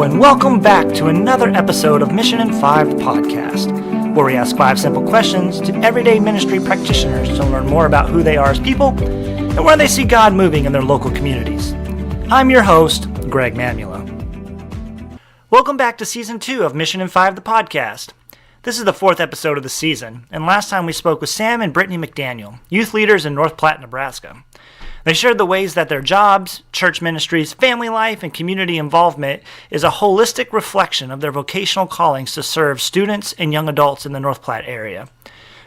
and welcome back to another episode of Mission in 5 the podcast, where we ask 5 simple questions to everyday ministry practitioners to learn more about who they are as people and where they see God moving in their local communities. I'm your host, Greg Mamula. Welcome back to Season 2 of Mission in 5 the podcast. This is the 4th episode of the season, and last time we spoke with Sam and Brittany McDaniel, youth leaders in North Platte, Nebraska. They shared the ways that their jobs, church ministries, family life, and community involvement is a holistic reflection of their vocational callings to serve students and young adults in the North Platte area.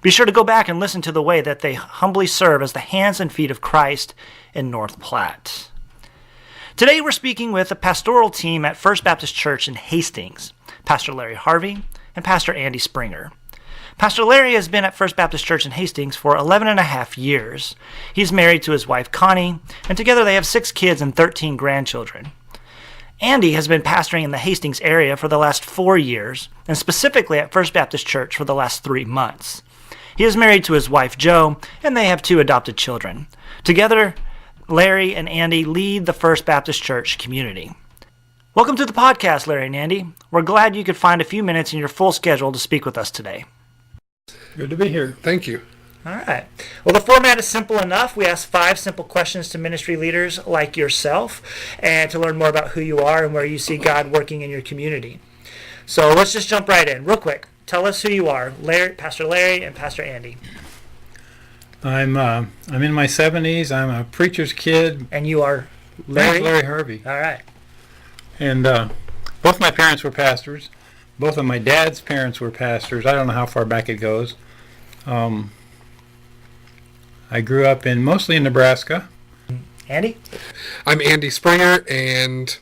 Be sure to go back and listen to the way that they humbly serve as the hands and feet of Christ in North Platte. Today we're speaking with the pastoral team at First Baptist Church in Hastings, Pastor Larry Harvey and Pastor Andy Springer. Pastor Larry has been at First Baptist Church in Hastings for 11 and a half years. He's married to his wife Connie, and together they have 6 kids and 13 grandchildren. Andy has been pastoring in the Hastings area for the last 4 years, and specifically at First Baptist Church for the last 3 months. He is married to his wife Jo, and they have 2 adopted children. Together, Larry and Andy lead the First Baptist Church community. Welcome to the podcast, Larry and Andy. We're glad you could find a few minutes in your full schedule to speak with us today. Good to be here. Thank you. All right. Well, the format is simple enough. We ask 5 simple questions to ministry leaders like yourself and to learn more about who you are and where you see God working in your community. So let's just jump right in. Real quick, tell us who you are, Pastor Larry and Pastor Andy. I'm in my 70s. I'm a preacher's kid. And you are Larry? Larry Harvey. All right. And both my parents were pastors. Both of my dad's parents were pastors. I don't know how far back it goes. I grew up mostly in Nebraska. Andy? I'm Andy Springer, and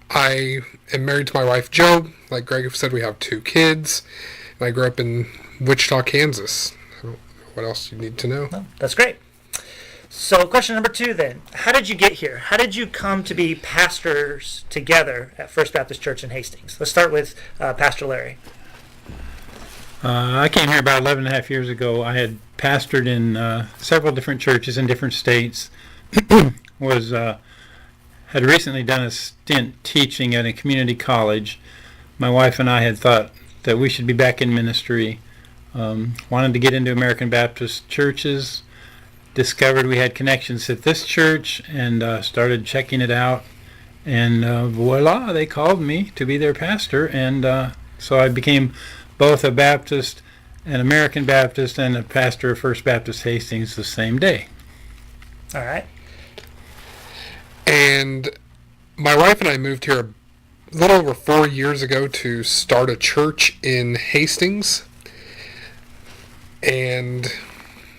I am married to my wife, Jo. Like Greg said, we have 2 kids, and I grew up in Wichita, Kansas. I don't know what else you need to know. Oh, that's great. So question number 2 then. How did you get here? How did you come to be pastors together at First Baptist Church in Hastings? Let's start with Pastor Larry. I came here about 11 and a half years ago. I had pastored in several different churches in different states. Had recently done a stint teaching at a community college. My wife and I had thought that we should be back in ministry. Wanted to get into American Baptist churches. Discovered we had connections at this church and started checking it out. And voila, they called me to be their pastor. And so I became both a Baptist, an American Baptist, and a pastor of First Baptist Hastings the same day. All right. And my wife and I moved here a little over 4 years ago to start a church in Hastings. And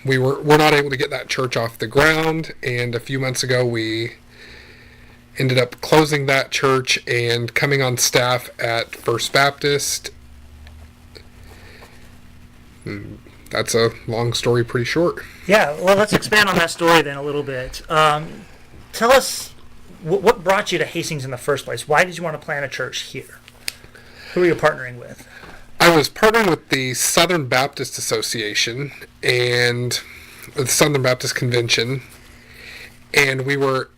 we're not able to get that church off the ground. And a few months ago, we ended up closing that church and coming on staff at First Baptist. That's a long story, pretty short. Yeah, well, let's expand on that story then a little bit. Tell us what brought you to Hastings in the first place. Why did you want to plant a church here? Who are you partnering with? I was partnering with the Southern Baptist Association and the Southern Baptist Convention, and we were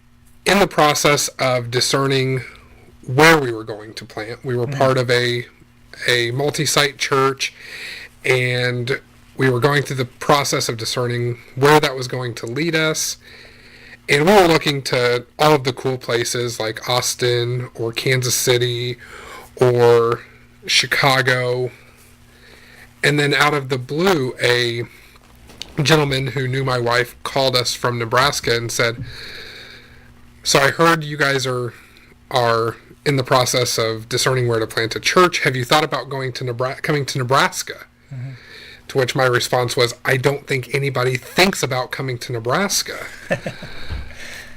in the process of discerning where we were going to plant. We were part of a multi-site church, and we were going through the process of discerning where that was going to lead us. And we were looking to all of the cool places like Austin or Kansas City or Chicago. And then out of the blue, a gentleman who knew my wife called us from Nebraska and said, "So I heard you guys are in the process of discerning where to plant a church. Have you thought about coming to Nebraska?" Mm-hmm. To which my response was, "I don't think anybody thinks about coming to Nebraska."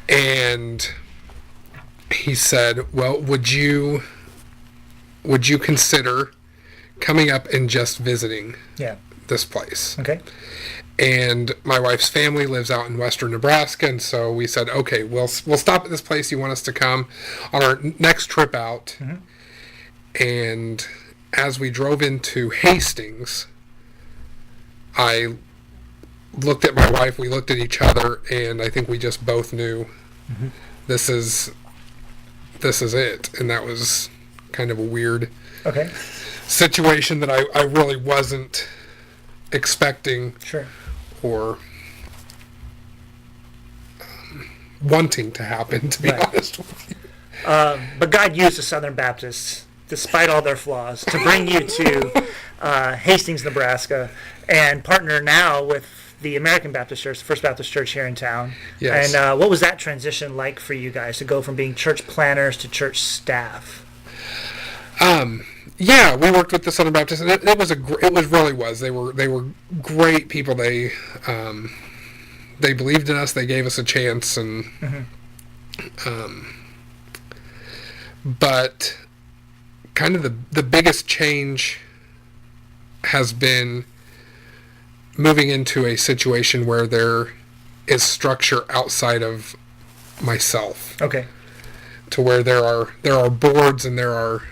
And he said, "Well, would you consider coming up and just visiting this place?" Okay. And my wife's family lives out in western Nebraska, and so we said, "Okay, we'll stop at this place you want us to come on our next trip out." Mm-hmm. And as we drove into Hastings, I looked at my wife, we looked at each other, and I think we just both knew this is this is it. And that was kind of a weird Okay. situation that I really wasn't expecting Sure. or wanting to happen, to be Right. honest with you. But God used the Southern Baptists, despite all their flaws, to bring you to Hastings, Nebraska, and partner now with the American Baptist Church, the First Baptist Church here in town. Yes. And what was that transition like for you guys to go from being church planners to church staff? Yeah, we worked with the Southern Baptist, and it was really was. They were great people. They believed in us. They gave us a chance, and but kind of the biggest change has been moving into a situation where there is structure outside of myself, Okay. to where there are boards and there are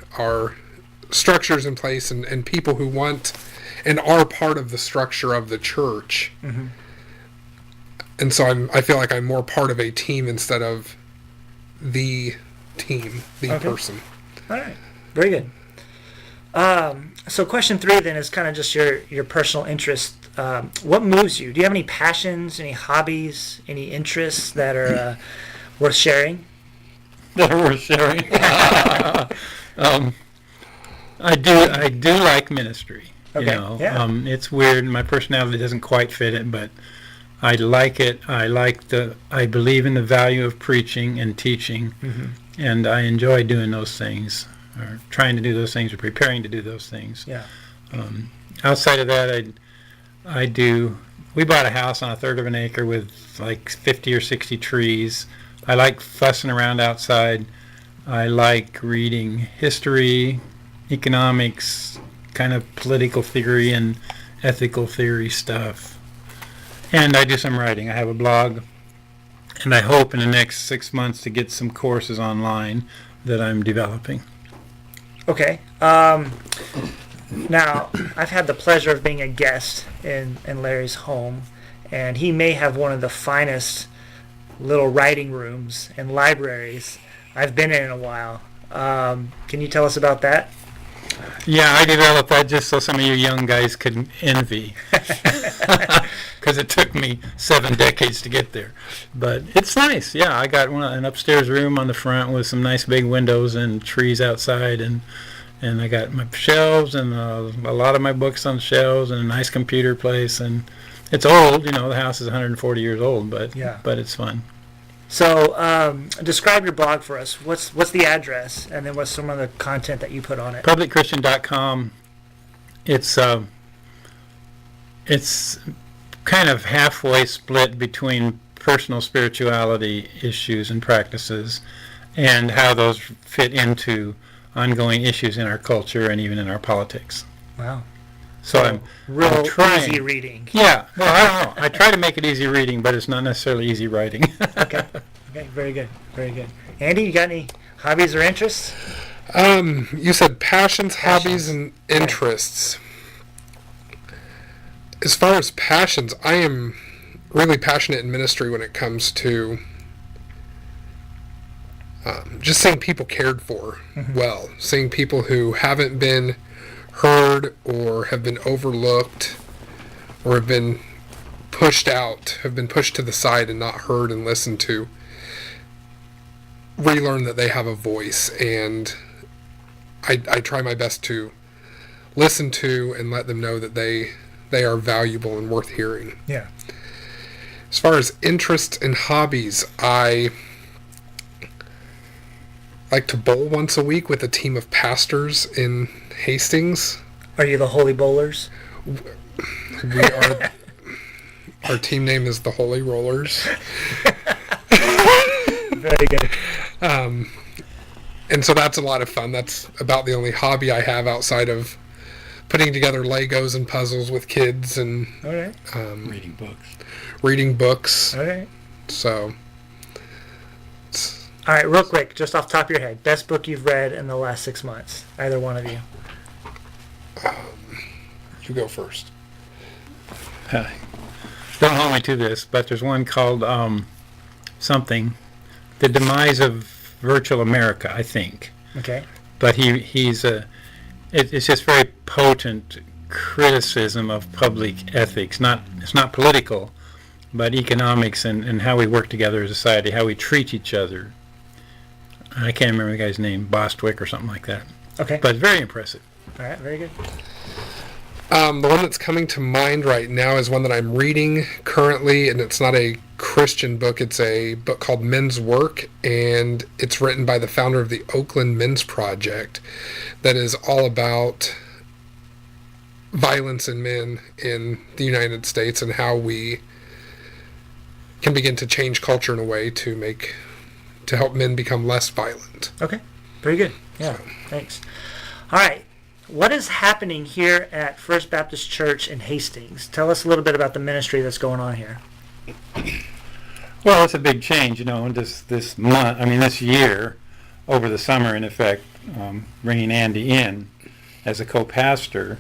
structures in place and people who want and are part of the structure of the church. And so I feel like I'm more part of a team instead of the team, the person. All right. Very good. So question 3 then is kind of just your personal interest. What moves you? Do you have any passions, any hobbies, any interests that are worth sharing? That are worth sharing. I do like ministry. Okay, You know, yeah. it's weird. My personality doesn't quite fit it, but I like it. I believe in the value of preaching and teaching, and I enjoy doing those things, or trying to do those things, or preparing to do those things. Yeah. Outside of that, we bought a house on 1/3 of an acre with like 50 or 60 trees. I like fussing around outside. I like reading history, economics, kind of political theory and ethical theory stuff. And I do some writing. I have a blog, and I hope in the next 6 months to get some courses online that I'm developing. Okay. Now, I've had the pleasure of being a guest in Larry's home, and he may have one of the finest little writing rooms and libraries I've been in a while. Can you tell us about that? Yeah, I developed that just so some of you young guys could envy, because it took me 7 decades to get there. But it's nice. Yeah, I got an upstairs room on the front with some nice big windows and trees outside, and I got my shelves and a lot of my books on shelves and a nice computer place. And it's old, the house is 140 years old, but it's fun. So, describe your blog for us. What's the address, and then what's some of the content that you put on it? Publicchristian.com. It's kind of halfway split between personal spirituality issues and practices, and how those fit into ongoing issues in our culture and even in our politics. Wow. So I'm trying. Easy reading. Yeah. Well, I don't know. I try to make it easy reading, but it's not necessarily easy writing. Okay. Very good. Very good. Andy, you got any hobbies or interests? You said passions, hobbies, and interests. As far as passions, I am really passionate in ministry when it comes to just seeing people cared for well, seeing people who haven't been heard or have been overlooked or have been pushed out, have been pushed to the side and not heard and listened to, relearn that they have a voice. And I try my best to listen to and let them know that they are valuable and worth hearing. Yeah. As far as interests and hobbies, I like to bowl once a week with a team of pastors in Hastings. Are you the Holy Bowlers? We are. Our team name is the Holy Rollers. Very good. And so that's a lot of fun. That's about the only hobby I have outside of putting together Legos and puzzles with kids and All right. Reading books. All right. So. All right, real quick, just off the top of your head, best book you've read in the last 6 months, either one of you. You go first. Don't hold me to this, but there's one called something. The Demise of Virtual America, I think. Okay. But it's just very potent criticism of public ethics. It's not political, but economics and how we work together as a society, how we treat each other. I can't remember the guy's name, Bostwick or something like that. Okay. But very impressive. All right, very good. The one that's coming to mind right now is one that I'm reading currently, and it's not a Christian book. It's a book called Men's Work, and it's written by the founder of the Oakland Men's Project that is all about violence in men in the United States and how we can begin to change culture in a way to help men become less violent. Okay, very good. Yeah, thanks. All right. What is happening here at First Baptist Church in Hastings? Tell us a little bit about the ministry that's going on here. Well, it's a big change, this month, this year, over the summer, in effect, bringing Andy in as a co-pastor.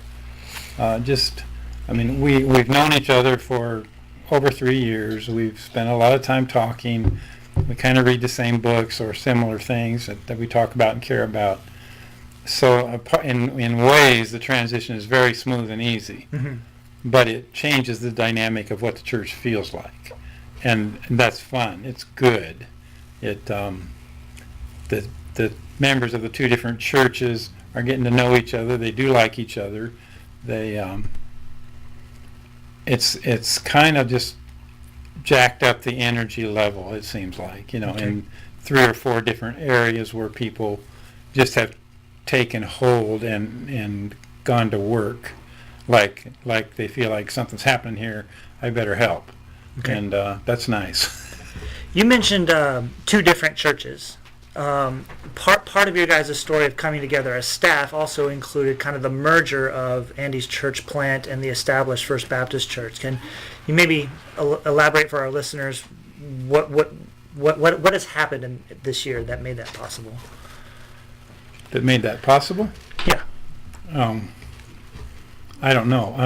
We've known each other for over 3 years. We've spent a lot of time talking. We kind of read the same books or similar things that we talk about and care about. So in ways, the transition is very smooth and easy, but it changes the dynamic of what the church feels like, and that's fun. It's good. The members of the two different churches are getting to know each other. They do like each other. It's kind of just jacked up the energy level. It seems like in 3 or 4 different areas where people just have taken hold and gone to work like they feel like something's happening here, I better help. Okay. And that's nice. You mentioned 2 different churches. Part of your guys' story of coming together as staff also included kind of the merger of Andy's church plant and the established First Baptist Church. Can you maybe elaborate for our listeners what has happened this year that made that possible? That made that possible? Yeah. I don't know.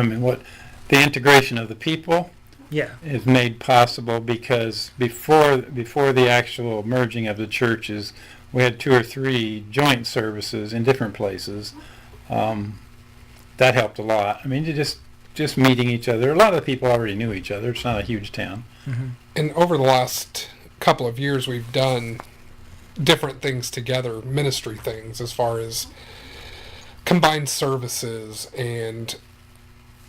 The integration of the people is made possible because before the actual merging of the churches, we had 2 or 3 joint services in different places. That helped a lot. Just meeting each other. A lot of the people already knew each other. It's not a huge town. Mm-hmm. And over the last couple of years, we've done different things together, ministry things, as far as combined services, and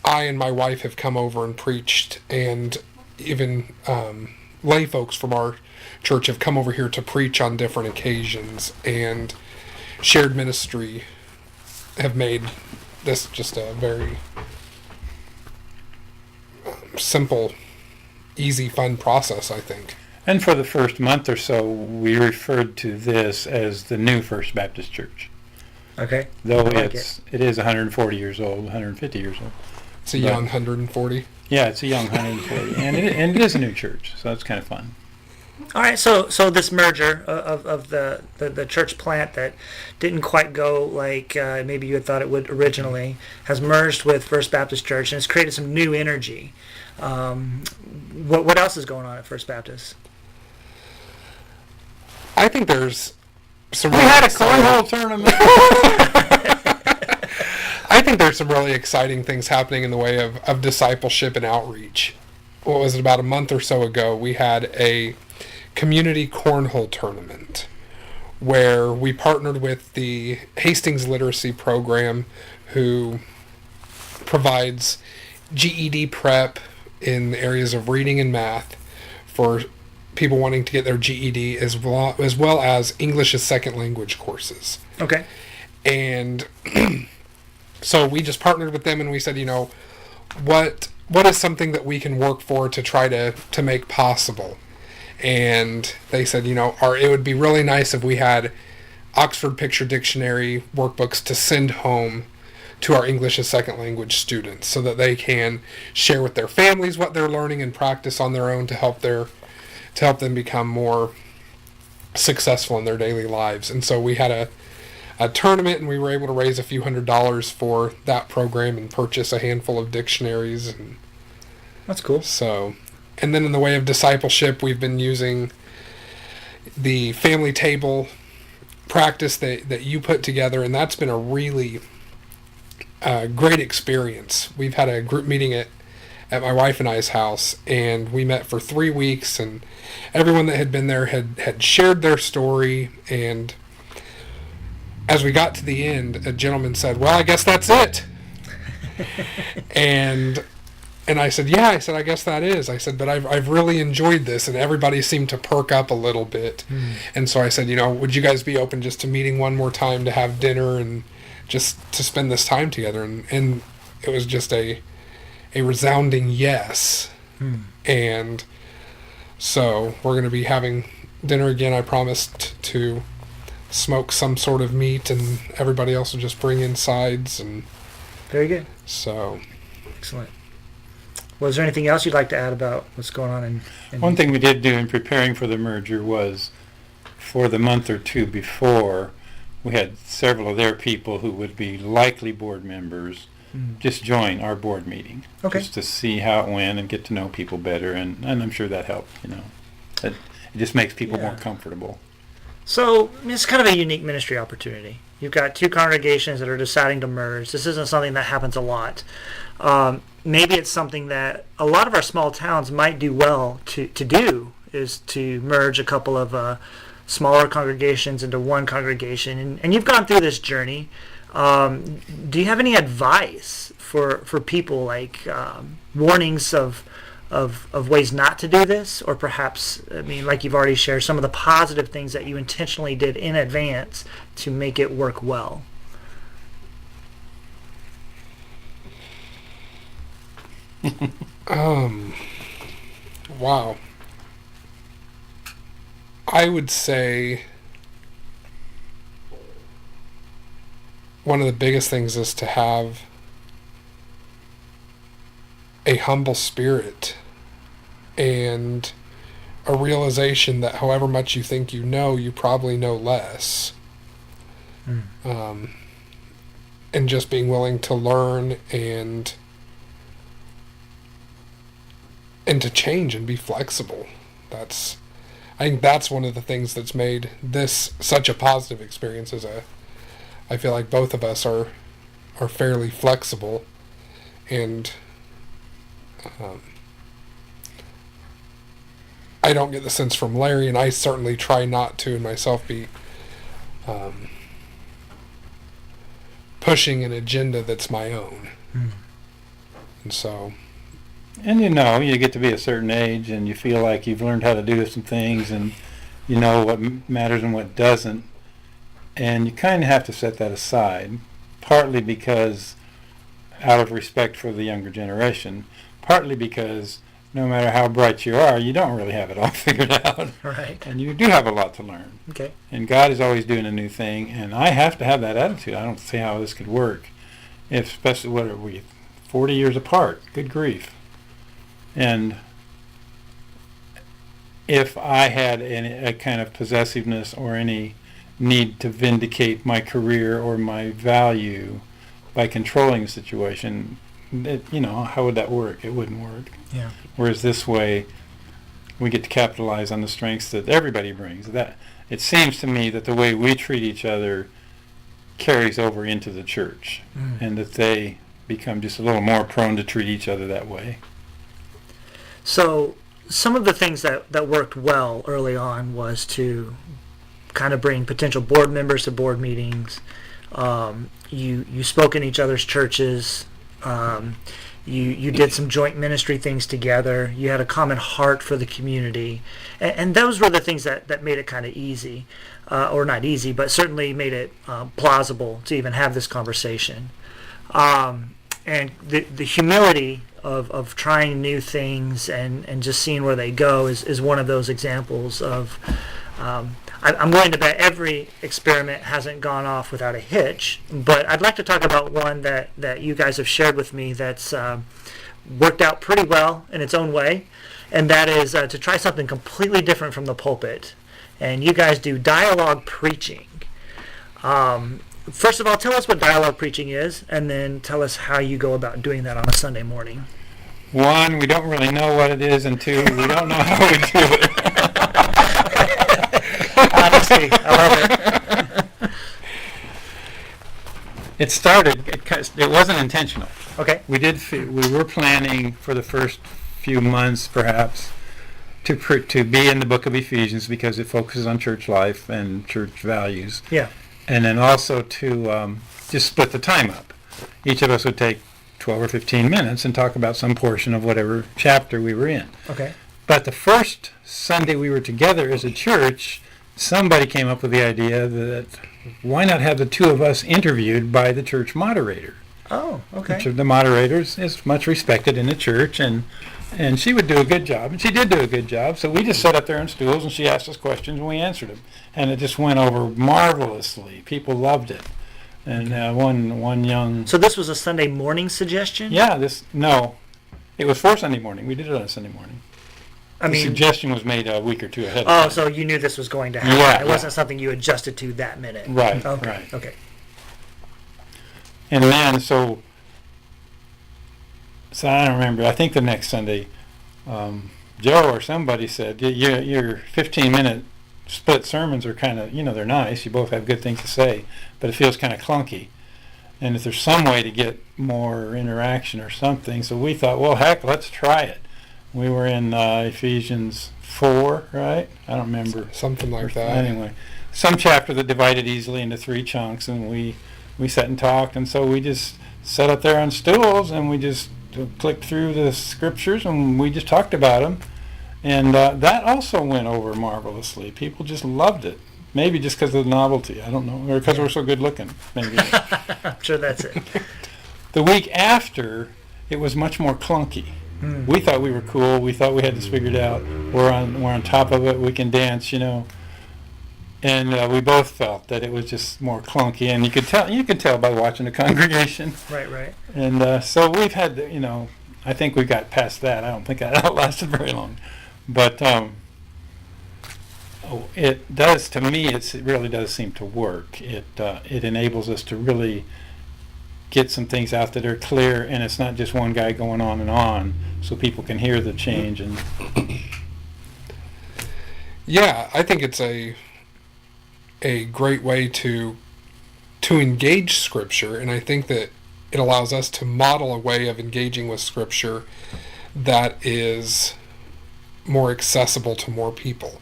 I and my wife have come over and preached, and even lay folks from our church have come over here to preach on different occasions, and shared ministry have made this just a very simple, easy, fun process, I think. And for the first month or so, we referred to this as the new First Baptist Church. Okay. Though it is 140 years old, 150 years old. It's a young 140. Yeah, it's a young 140, and it is a new church, so that's kind of fun. All right, so this merger of the church plant that didn't quite go like maybe you had thought it would originally has merged with First Baptist Church, and it's created some new energy. What else is going on at First Baptist? I think there's some. We had a cornhole tournament. I think there's some really exciting things happening in the way of discipleship and outreach. What was it, about a month or so ago, we had a community cornhole tournament where we partnered with the Hastings Literacy Program, who provides GED prep in areas of reading and math for people wanting to get their GED, as well as English as second language courses. Okay. And so we just partnered with them, and we said, what is something that we can work for to try to make possible? And they said, it would be really nice if we had Oxford Picture Dictionary workbooks to send home to our English as second language students so that they can share with their families what they're learning and practice on their own to help them become more successful in their daily lives. And so we had a tournament, and we were able to raise a few $100s for that program and purchase a handful of dictionaries. And that's cool. So, and then in the way of discipleship, we've been using the family table practice that you put together, and that's been a really great experience. We've had a group meeting at my wife and I's house, and we met for 3 weeks, and everyone that had been there had shared their story. And as we got to the end, a gentleman said, "Well, I guess that's it." and I said, "Yeah," I said, "I guess that is." I said, "But I've really enjoyed this," and everybody seemed to perk up a little bit. And so I said, "Would you guys be open just to meeting one more time to have dinner and just to spend this time together?" And it was just a resounding yes. And so we're going to be having dinner again. I promised to smoke some sort of meat, and everybody else will just bring in sides. And very good. So excellent. Was there anything else you'd like to add about what's going on in One thing we did do in preparing for the merger was, for the month or two before, we had several of their people who would be likely board members just join our board meeting, just to see how it went and get to know people better, and I'm sure that helped. It just makes people more comfortable. So it's kind of a unique ministry opportunity. You've got two congregations that are deciding to merge. This isn't something that happens a lot. Maybe it's something that a lot of our small towns might do well to do, is to merge a couple of smaller congregations into one congregation. And you've gone through this journey. Do you have any advice for people, like warnings of ways not to do this, or perhaps, like you've already shared, some of the positive things that you intentionally did in advance to make it work well? Wow. I would say one of the biggest things is to have a humble spirit and a realization that however much you think you know, you probably know less. And just being willing to learn and to change and be flexible. I think that's one of the things that's made this such a positive experience. I feel like both of us are fairly flexible, and I don't get the sense from Larry, and I certainly try not to, and myself, be pushing an agenda that's my own. And so... And you get to be a certain age, and you feel like you've learned how to do some things, and you know what matters and what doesn't, and you kind of have to set that aside, partly because out of respect for the younger generation, partly because no matter how bright you are, you don't really have it all figured out. Right. And you do have a lot to learn. Okay. And God is always doing a new thing, and I have to have that attitude. I don't see how this could work, especially, what are we, 40 years apart? Good grief. And if I had a kind of possessiveness or any need to vindicate my career or my value by controlling the situation, how would that work? It wouldn't work. Yeah. Whereas this way, we get to capitalize on the strengths that everybody brings. That it seems to me that the way we treat each other carries over into the church, and that they become just a little more prone to treat each other that way. So some of the things that worked well early on was to kind of bring potential board members to board meetings. You spoke in each other's churches. You did some joint ministry things together. You had a common heart for the community. And those were the things that made it kind of easy. Or not easy, but certainly made it plausible to even have this conversation. And the humility of trying new things and just seeing where they go is one of those examples of... I'm willing to bet every experiment hasn't gone off without a hitch, but I'd like to talk about one that you guys have shared with me that's worked out pretty well in its own way, and that is to try something completely different from the pulpit. And you guys do dialogue preaching. First of all, tell us what dialogue preaching is, and then tell us how you go about doing that on a Sunday morning. One, we don't really know what it is, and two, we don't know how we do it. see. I love it. It started. It wasn't intentional. Okay. We were planning for the first few months, perhaps, to be in the book of Ephesians because it focuses on church life and church values. Yeah. And then also to just split the time up. Each of us would take 12 or 15 minutes and talk about some portion of whatever chapter we were in. Okay. But the first Sunday we were together as a church, somebody came up with the idea that why not have the two of us interviewed by the church moderator? Oh, okay. Each of the moderators is much respected in the church, and she would do a good job, and she did do a good job. So we just sat up there on stools, and she asked us questions, and we answered them. And it just went over marvelously. People loved it. And one young... So this was a Sunday morning suggestion? Yeah, no. It was for Sunday morning. We did it on Sunday morning. The suggestion was made a week or two ahead of time. Oh, so you knew this was going to happen. Yeah, it wasn't something you adjusted to that minute. Right, okay. right. Okay. And then, so I don't remember. I think the next Sunday, Joe or somebody said, your 15-minute split sermons are kind of, they're nice. You both have good things to say, but it feels kind of clunky. And if there's some way to get more interaction or something, so we thought, well, heck, let's try it. We were in Ephesians 4, right? I don't remember. Something like that. Anyway, some chapter that divided easily into 3 chunks, and we sat and talked, and so we just sat up there on stools, and we just clicked through the scriptures, and we just talked about them. And that also went over marvelously. People just loved it. Maybe just because of the novelty. I don't know. Or because we're so good looking. Maybe. I'm sure that's it. The week after, it was much more clunky. We thought we were cool. We thought we had this figured out. We're on top of it. We can dance, And we both felt that it was just more clunky, and you could tell by watching the congregation. Right. And so we've had, I think we got past that. I don't think that outlasted very long, but it does. To me, it really does seem to work. It enables us to really get some things out that are clear, and it's not just one guy going on and on, so people can hear the change. And yeah, I think it's a great way to engage Scripture, and I think that it allows us to model a way of engaging with Scripture that is more accessible to more people.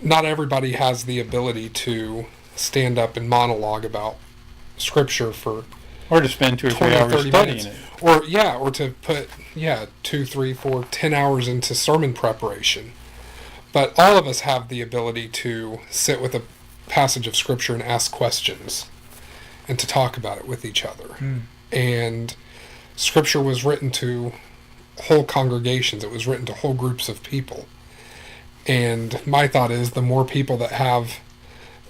Not everybody has the ability to stand up and monologue about Scripture or to spend 2 or 3 hours studying minutes. it. Or to put 2, 3, 4, 10 hours into sermon preparation. But all of us have the ability to sit with a passage of Scripture and ask questions and to talk about it with each other. And Scripture was written to whole congregations. It was written to whole groups of people. And my thought is the more people that have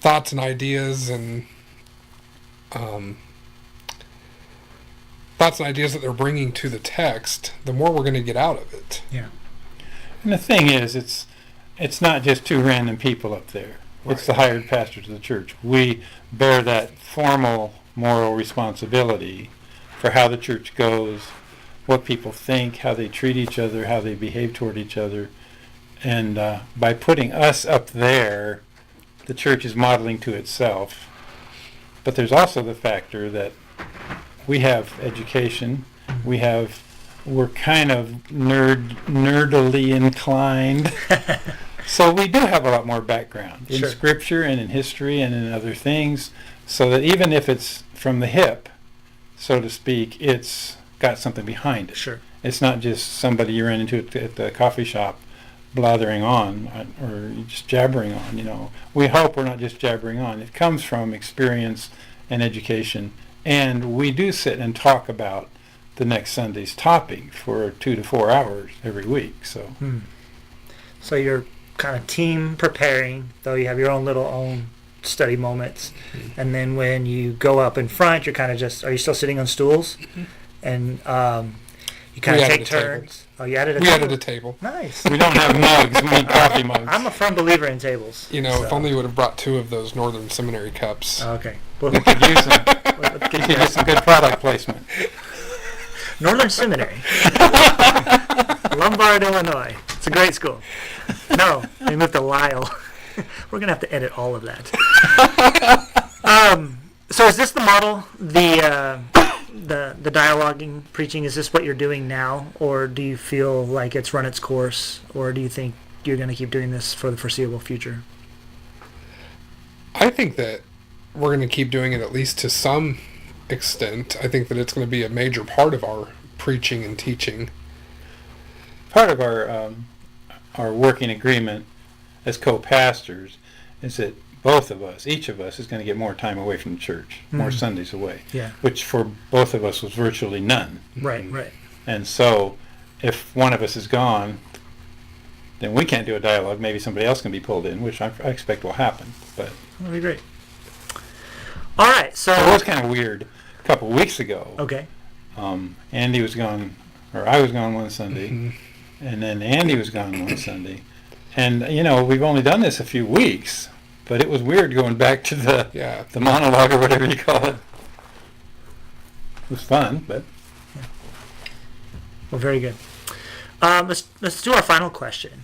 thoughts and ideas and that they're bringing to the text, the more we're going to get out of it. Yeah. And the thing is, it's not just 2 random people up there. Right. It's the hired pastors of the church. We bear that formal moral responsibility for how the church goes, what people think, how they treat each other, how they behave toward each other. And by putting us up there, the church is modeling to itself. But there's also the factor that we have education, we're kind of nerdily inclined. So we do have a lot more background in Scripture and in history and in other things, so that even if it's from the hip, so to speak, it's got something behind it. Sure. It's not just somebody you ran into at the coffee shop blathering on or just jabbering on. We hope we're not just jabbering on. It comes from experience and education, and we do sit and talk about the next Sunday's topic for 2 to 4 hours every week. So you're kind of team preparing, though you have your own study moments, and then when you go up in front, you're kind of just, are you still sitting on stools? And you kind of take turns. Oh, you added a table? We added a table. Nice. We don't have mugs. We need coffee mugs. I'm a firm believer in tables. If only we would have brought 2 of those Northern Seminary cups. Okay. We could use them. We could get some good product placement. Northern Seminary. Lombard, Illinois. It's a great school. No, they moved to Lyle. We're going to have to edit all of that. So is this the model, the dialoguing preaching? Is this what you're doing now, or do you feel like it's run its course, or do you think you're going to keep doing this for the foreseeable future? I think that we're going to keep doing it, at least to some extent. I think that it's going to be a major part of our preaching and teaching. Part of our working agreement as co-pastors is that both of us, each of us, is going to get more time away from the church, more Sundays away. Yeah. Which for both of us was virtually none. Right. And so, if one of us is gone, then we can't do a dialogue. Maybe somebody else can be pulled in, which I expect will happen. But That'd be great. All right, so it was kind of weird. A couple of weeks ago, okay. Andy was gone, or I was gone one Sunday, and then Andy was gone one Sunday. And, we've only done this a few weeks, but it was weird going back to the monologue or whatever you call it. It was fun, but... Well, very good. Let's do our final question.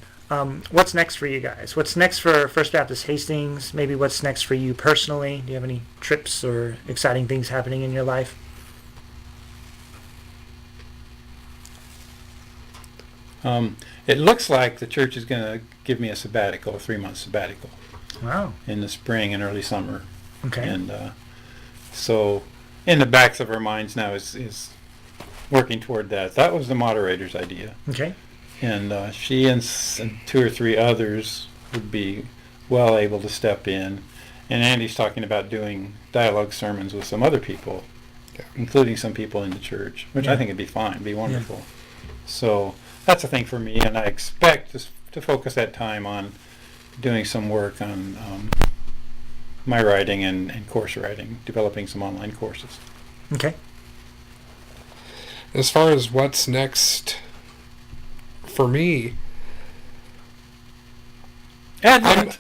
What's next for you guys? What's next for First Baptist Hastings? Maybe what's next for you personally? Do you have any trips or exciting things happening in your life? It looks like the church is going to give me a sabbatical, a 3-month sabbatical. Wow. In the spring and early summer. Okay. And so in the backs of our minds now is working toward that. That was the moderator's idea. Okay. And she and 2 or 3 others would be well able to step in. And Andy's talking about doing dialogue sermons with some other people, including some people in the church, which I think would be fine, be wonderful. Yeah. So that's a thing for me, and I expect to focus that time on doing some work on my writing and course writing, developing some online courses. Okay. As far as what's next for me, Advent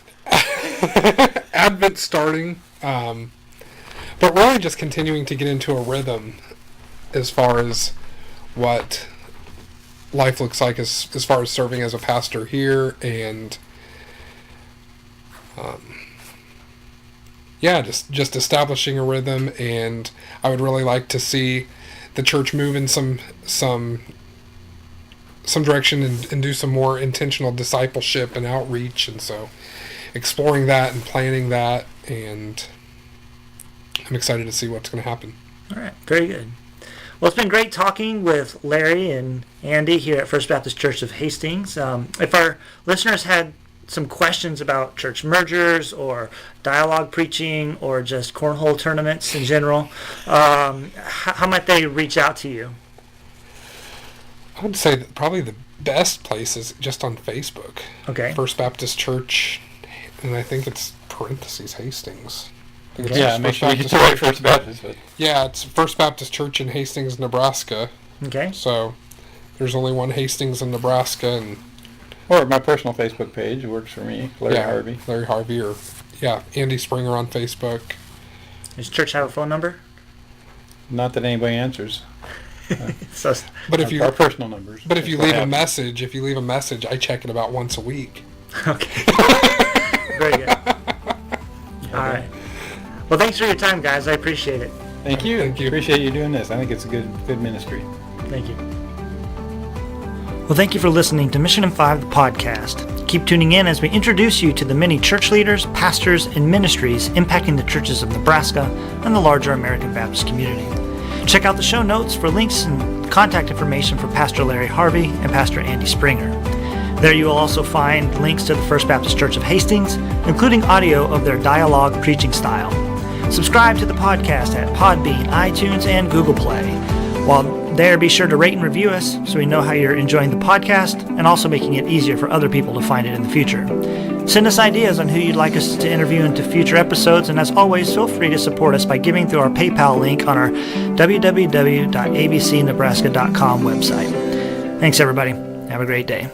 starting, but really just continuing to get into a rhythm as far as what life looks like as far as serving as a pastor here, and just establishing a rhythm. And I would really like to see the church move in some direction and do some more intentional discipleship and outreach, and so exploring that and planning that, and I'm excited to see what's going to happen. All right, very good. Well, it's been great talking with Larry and Andy here at First Baptist Church of Hastings. If our listeners had some questions about church mergers or dialogue preaching or just cornhole tournaments in general, how might they reach out to you? I would say that probably the best place is just on Facebook. Okay. First Baptist Church, and I think it's parentheses Hastings. Yeah, make sure you get the right First Baptist. But. Yeah, it's First Baptist Church in Hastings, Nebraska. Okay. So there's only one Hastings in Nebraska, or my personal Facebook page works for me, Larry Harvey. Larry Harvey, or Andy Springer on Facebook. Does church have a phone number? Not that anybody answers. But if you our personal numbers. But if you leave a message, I check it about once a week. Okay. Very good. All right. Well, thanks for your time, guys. I appreciate it. Thank you. Appreciate you doing this. I think it's a good ministry. Thank you. Well, thank you for listening to Mission in 5, the podcast. Keep tuning in as we introduce you to the many church leaders, pastors, and ministries impacting the churches of Nebraska and the larger American Baptist community. Check out the show notes for links and contact information for Pastor Larry Harvey and Pastor Andy Springer. There you will also find links to the First Baptist Church of Hastings, including audio of their dialogue preaching style. Subscribe to the podcast at Podbean, iTunes, and Google Play. While there, be sure to rate and review us so we know how you're enjoying the podcast and also making it easier for other people to find it in the future. Send us ideas on who you'd like us to interview into future episodes, and as always, feel free to support us by giving through our PayPal link on our www.abcnebraska.com website. Thanks, everybody. Have a great day.